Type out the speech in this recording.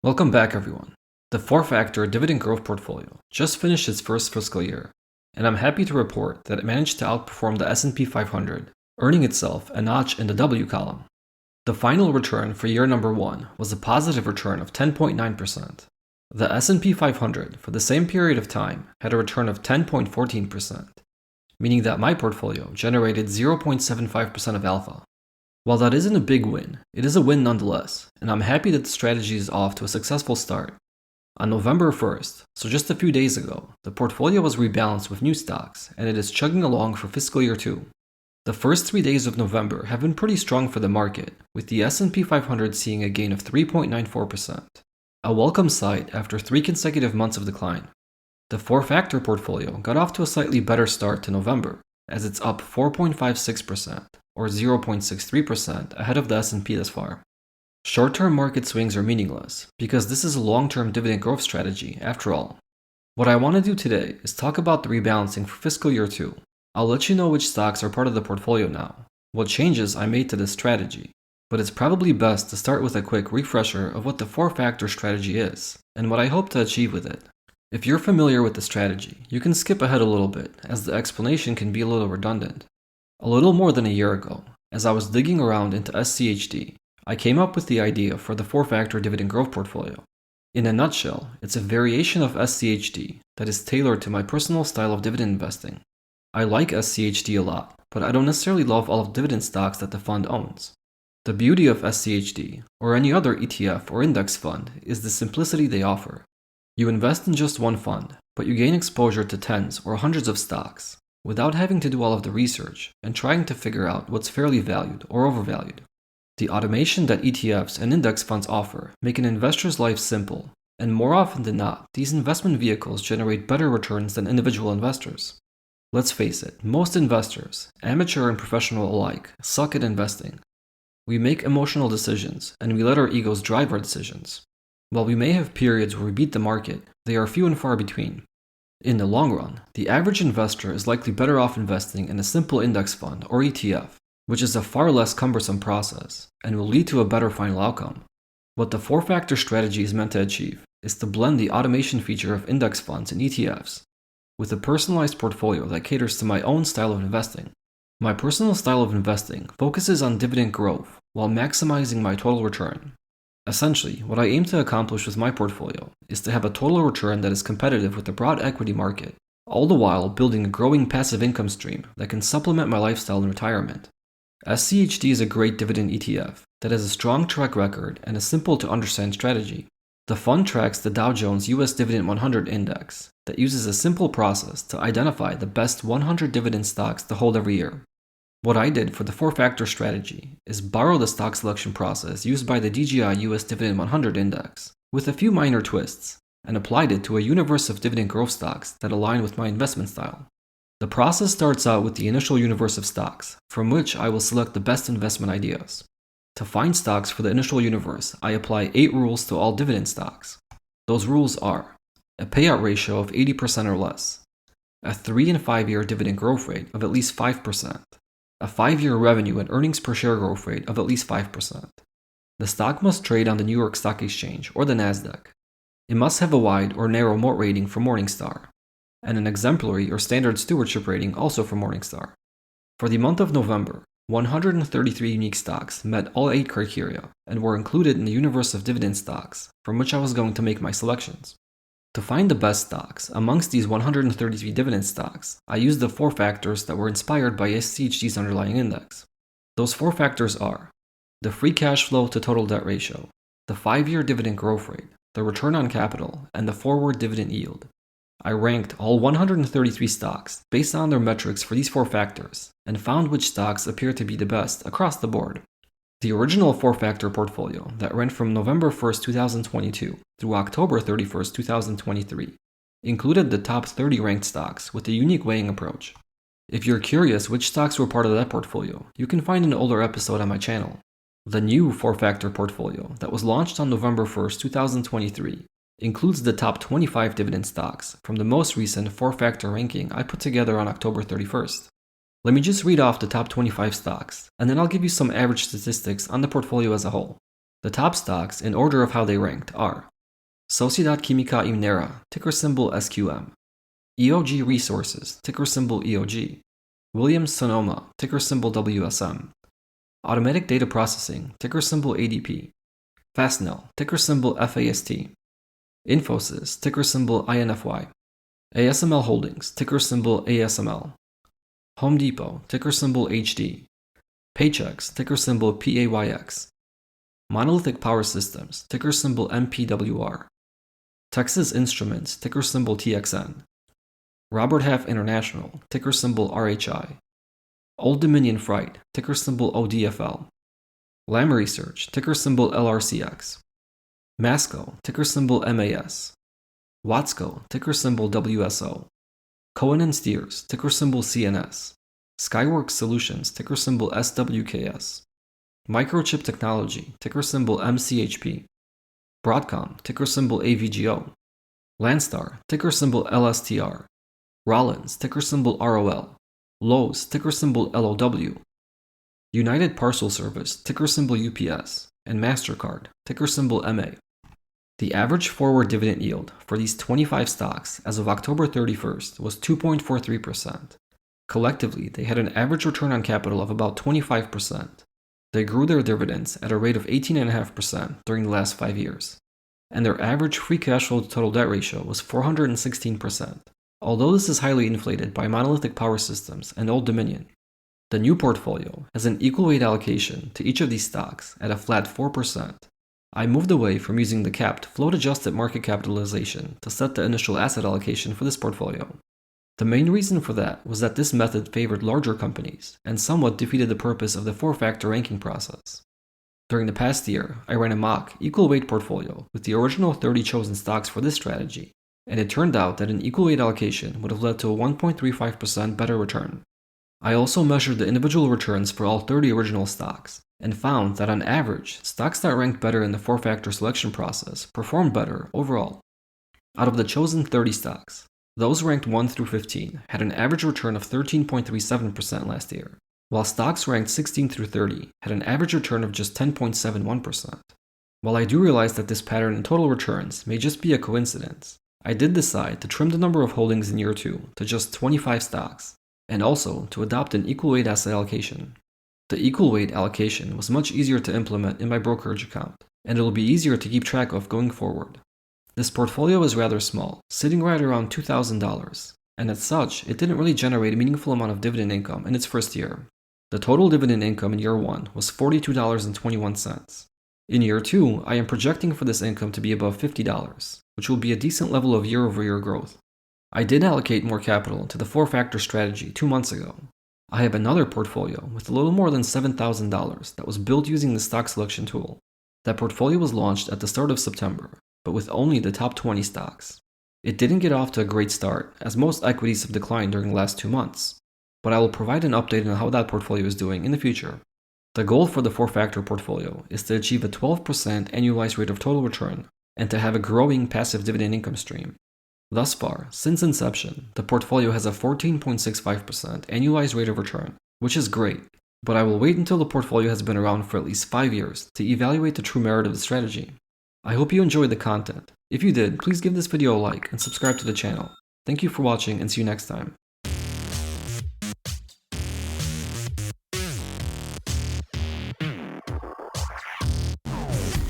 Welcome back, everyone. The Factor Dividend Growth Portfolio just finished its first fiscal year, and I'm happy to report that it managed to outperform the S&P 500, earning itself a notch in the W column. The final return for year number 1 was a positive return of 10.9%. The S&P 500 for the same period of time had a return of 10.14%, meaning that my portfolio generated 0.75% of alpha. While that isn't a big win, it is a win nonetheless, and I'm happy that the strategy is off to a successful start. On November 1st, so just a few days ago, the portfolio was rebalanced with new stocks, and it is chugging along for fiscal year 2. The first 3 days of November have been pretty strong for the market, with the S&P 500 seeing a gain of 3.94%, a welcome sight after 3 consecutive months of decline. The Factor portfolio got off to a slightly better start to November, as it's up 4.56%, or 0.63% ahead of the S&P thus far. Short-term market swings are meaningless, because this is a long-term dividend growth strategy after all. What I want to do today is talk about the rebalancing for fiscal year 2. I'll let you know which stocks are part of the portfolio now, what changes I made to this strategy, but it's probably best to start with a quick refresher of what the Factor strategy is, and what I hope to achieve with it. If you're familiar with the strategy, you can skip ahead a little bit, as the explanation can be a little redundant. A little more than a year ago, as I was digging around into SCHD, I came up with the idea for the Factor Dividend Growth Portfolio. In a nutshell, it's a variation of SCHD that is tailored to my personal style of dividend investing. I like SCHD a lot, but I don't necessarily love all of dividend stocks that the fund owns. The beauty of SCHD, or any other ETF or index fund, is the simplicity they offer. You invest in just one fund, but you gain exposure to tens or hundreds of stocks, without having to do all of the research and trying to figure out what's fairly valued or overvalued. The automation that ETFs and index funds offer make an investor's life simple, and more often than not, these investment vehicles generate better returns than individual investors. Let's face it, most investors, amateur and professional alike, suck at investing. We make emotional decisions, and we let our egos drive our decisions. While we may have periods where we beat the market, they are few and far between. In the long run, the average investor is likely better off investing in a simple index fund or ETF, which is a far less cumbersome process and will lead to a better final outcome. What the Factor strategy is meant to achieve is to blend the automation feature of index funds and ETFs with a personalized portfolio that caters to my own style of investing. My personal style of investing focuses on dividend growth while maximizing my total return. Essentially, what I aim to accomplish with my portfolio is to have a total return that is competitive with the broad equity market, all the while building a growing passive income stream that can supplement my lifestyle in retirement. SCHD is a great dividend ETF that has a strong track record and a simple to understand strategy. The fund tracks the Dow Jones US Dividend 100 Index that uses a simple process to identify the best 100 dividend stocks to hold every year. What I did for the Factor strategy is borrow the stock selection process used by the DJI US Dividend 100 Index, with a few minor twists, and applied it to a universe of dividend growth stocks that align with my investment style. The process starts out with the initial universe of stocks, from which I will select the best investment ideas. To find stocks for the initial universe, I apply 8 rules to all dividend stocks. Those rules are: a payout ratio of 80% or less, a 3 and 5 year dividend growth rate of at least 5%, a 5-year revenue and earnings per share growth rate of at least 5%. The stock must trade on the New York Stock Exchange or the Nasdaq. It must have a wide or narrow moat rating from Morningstar, and an exemplary or standard stewardship rating also from Morningstar. For the month of November, 133 unique stocks met all 8 criteria and were included in the universe of dividend stocks from which I was going to make my selections. To find the best stocks amongst these 133 dividend stocks, I used the 4 factors that were inspired by SCHD's underlying index. Those 4 factors are the free cash flow to total debt ratio, the 5-year dividend growth rate, the return on capital, and the forward dividend yield. I ranked all 133 stocks based on their metrics for these 4 factors and found which stocks appear to be the best across the board. The original Factor portfolio that ran from November 1st, 2022 through October 31st, 2023 included the top 30 ranked stocks with a unique weighing approach. If you're curious which stocks were part of that portfolio, you can find an older episode on my channel. The new Factor portfolio that was launched on November 1st, 2023 includes the top 25 dividend stocks from the most recent Factor ranking I put together on October 31st. Let me just read off the top 25 stocks, and then I'll give you some average statistics on the portfolio as a whole. The top stocks, in order of how they ranked, are Sociedad Química y Minera, ticker symbol SQM, EOG Resources, ticker symbol EOG, Williams-Sonoma, ticker symbol WSM, Automatic Data Processing, ticker symbol ADP, Fastnell, ticker symbol FAST, Infosys, ticker symbol INFY, ASML Holdings, ticker symbol ASML, Home Depot, ticker symbol HD, Paychex, ticker symbol PAYX, Monolithic Power Systems, ticker symbol MPWR, Texas Instruments, ticker symbol TXN, Robert Half International, ticker symbol RHI, Old Dominion Freight, ticker symbol ODFL, Lam Research, ticker symbol LRCX, Masco, ticker symbol MAS, Watsco, ticker symbol WSO, Cohen & Steers, ticker symbol CNS, Skyworks Solutions, ticker symbol SWKS, Microchip Technology, ticker symbol MCHP, Broadcom, ticker symbol AVGO, Landstar, ticker symbol LSTR, Rollins, ticker symbol ROL, Lowe's, ticker symbol LOW, United Parcel Service, ticker symbol UPS, and MasterCard, ticker symbol MA. The average forward dividend yield for these 25 stocks as of October 31st was 2.43%. Collectively, they had an average return on capital of about 25%. They grew their dividends at a rate of 18.5% during the last 5 years, and their average free cash flow to total debt ratio was 416%. Although this is highly inflated by Monolithic Power Systems and Old Dominion, the new portfolio has an equal weight allocation to each of these stocks at a flat 4%. I moved away from using the capped float-adjusted market capitalization to set the initial asset allocation for this portfolio. The main reason for that was that this method favored larger companies and somewhat defeated the purpose of the four-factor ranking process. During the past year, I ran a mock equal weight portfolio with the original 30 chosen stocks for this strategy, and it turned out that an equal weight allocation would have led to a 1.35% better return. I also measured the individual returns for all 30 original stocks, and found that on average, stocks that ranked better in the four-factor selection process performed better overall. Out of the chosen 30 stocks, those ranked 1 through 15 had an average return of 13.37% last year, while stocks ranked 16 through 30 had an average return of just 10.71%. While I do realize that this pattern in total returns may just be a coincidence, I did decide to trim the number of holdings in year 2 to just 25 stocks, and also to adopt an equal weight asset allocation. The equal weight allocation was much easier to implement in my brokerage account, and it will be easier to keep track of going forward. This portfolio is rather small, sitting right around $2,000, and as such, it didn't really generate a meaningful amount of dividend income in its first year. The total dividend income in year 1 was $42.21. In year 2, I am projecting for this income to be above $50, which will be a decent level of year-over-year growth. I did allocate more capital to the four-factor strategy 2 months ago. I have another portfolio with a little more than $7,000 that was built using the stock selection tool. That portfolio was launched at the start of September, but with only the top 20 stocks. It didn't get off to a great start, as most equities have declined during the last 2 months, but I will provide an update on how that portfolio is doing in the future. The goal for the four-factor portfolio is to achieve a 12% annualized rate of total return and to have a growing passive dividend income stream. Thus far, since inception, the portfolio has a 14.65% annualized rate of return, which is great, but I will wait until the portfolio has been around for at least 5 years to evaluate the true merit of the strategy. I hope you enjoyed the content. If you did, please give this video a like and subscribe to the channel. Thank you for watching and see you next time.